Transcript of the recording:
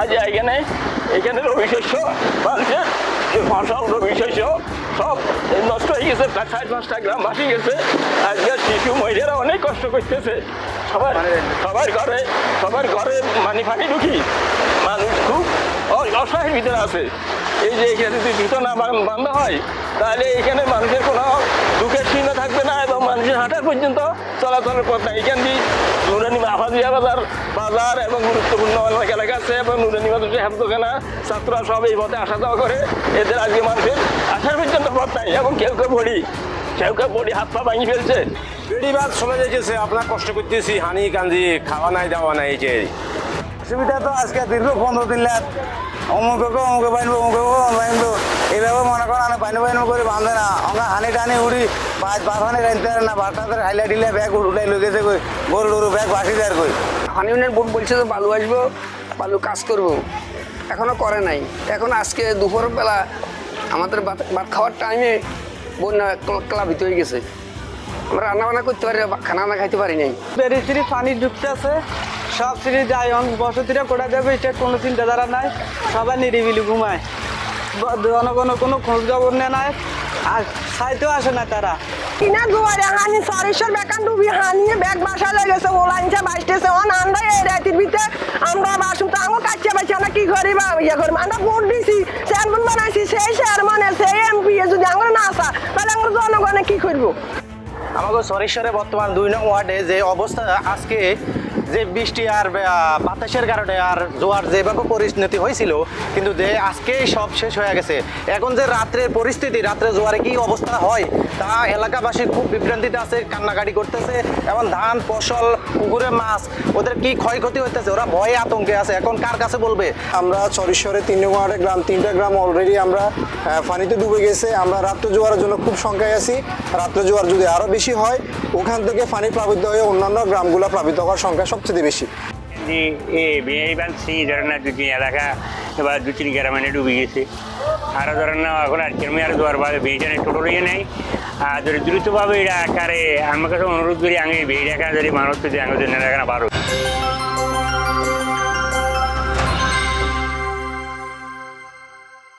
আজ এখানে এখানে রবি শস্য মানুষের যে ফসল রবি শস্য সব নষ্ট হয়ে গেছে, প্রায় 4-5টা গ্রাম ভাসি গেছে। আজকে শিশু মহিলারা অনেক কষ্ট করতেছে, সবার ঘরে পানি ঢুকি, মানুষ খুব অসহায়ের ভিতরে আছে। এই যে এখানে যদি জুতো না বান্ধা হয় তাহলে এখানে মানুষের কোনো দুঃখের চিহ্ন থাকবে না এবং মানুষের হাঁটার পর্যন্ত চলাচলের পথ নাই। এখান দিয়ে নুরানি আফাজিয়া বাজার এবং গুরুত্বপূর্ণ অনেক এলাকা আছে এবং নুরানি মাদ্রাসা হেফজখানা ছাত্ররা সব এই পথে আসা যাওয়া করে। এদের আজকে মানুষের আসার পর্যন্ত পথ নাই এবং কেউ বড়ি হাত পা ভাঙি ফেলছে। বেড়িবাদ চলে যাইতেছে, আপনার কষ্ট করতেছি, হানি কান্দি, খাওয়া নাই দাওয়া নাই। যে অসুবিধা তো আজকে দীর্ঘ 15 দিন লাগ অমুকে বাইনবো এইভাবে মনে করেন আমি বাইনো করে বাঁধে না, আমরা হানি টানি উড়ি বাঁধানি রাখতে পারে না, বাটাতে হাইলা ঢিলে ব্যাগ উঠাই লই গেছে কই, গরু ব্যাগ বাসি দেয় কই। হানি ইউনিয়ন বোর্ড বলছে যে বালু আসবো, বালু কাজ করবো, এখনও করে নাই। এখন আজকে দুপুরবেলা আমাদের ভাত খাওয়ার টাইমে বন্যা প্লাবিত হয়ে গেছে, আমরা রান্না করতে পারি, খানা খাইতে পারি নাই। বেরিয়ে পানি ঢুকতে আছে, সব সিঁড়ি যায়, বসতিরা কোটা যাবে এটা কোনো চিন্তাধারা নাই, সবাই নিরিবিলি ঘুমায়, জনগণ কোনো খোঁজ খবর নেয়, আর সাইতেও আসে না তারা। কিনা দুয়ারে হানি সরিষার বেকান ডুবি হানিয়ে ব্যাগ বাসা লেগেছে, ওলাইনছে বাসতেছে। আমরা এই রাতের ভিতরে আমরা বাসুন তো আমার কাছে পাইছি, আমরা কি করি বা ইয়ে করি, আমরা ভোট দিছি, চেয়ারম্যান বানাইছি, সেই চেয়ারম্যানের সেই এমপি যদি আমরা না আসা তাহলে আমরা জনগণে কি করবো। আমাকে সরিষারে বর্তমান 2 নং ওয়ার্ডে যে অবস্থা, আজকে যে বৃষ্টি আর বাতাসের কারণে আর জোয়ার যেভাবে পরিণতি হয়েছিল, কিন্তু যে আজকেই সব শেষ হয়ে গেছে। এখন যে রাত্রের পরিস্থিতি, রাত্রে জোয়ারে কি অবস্থা হয় তা এলাকাবাসী খুব বিভ্রান্তিতে আছে, কান্নাকাটি করতেছে। এবং ধান ফসল, পুকুরে মাছ, ওদের কি ক্ষয়ক্ষতি হইতেছে, ওরা ভয়ে আতঙ্কে আছে। এখন কার কাছে বলবে? আমরা সরিষারে 3 নং ওয়ার্ডে তিনটা গ্রাম অলরেডি আমরা পানিতে ডুবে গেছে। আমরা রাত্রে জোয়ারের জন্য খুব সংখ্যায় আছি। রাত্রে জোয়ার যদি আরও বেশি হয়, ওখান থেকে পানি প্লাবিত হয়ে অন্যান্য গ্রামগুলো প্লাবিত হওয়ার সংখ্যা সবচেয়ে বেশি। এইবার সেই ধরেন না 2-3 এলাকা এবার 2-3 গ্রামে ডুবে গেছে। আরও ধরেন না এখন আজকের আর জোয়ার বাদে বেড়িটানে টোটো নিয়ে নেই। আর যদি দ্রুতভাবে এটা আকারে আমার কাছে অনুরোধ করি, আমি বেড়ি রাখা যদি মানুষ যদি আগে জন্য রাখা পারো।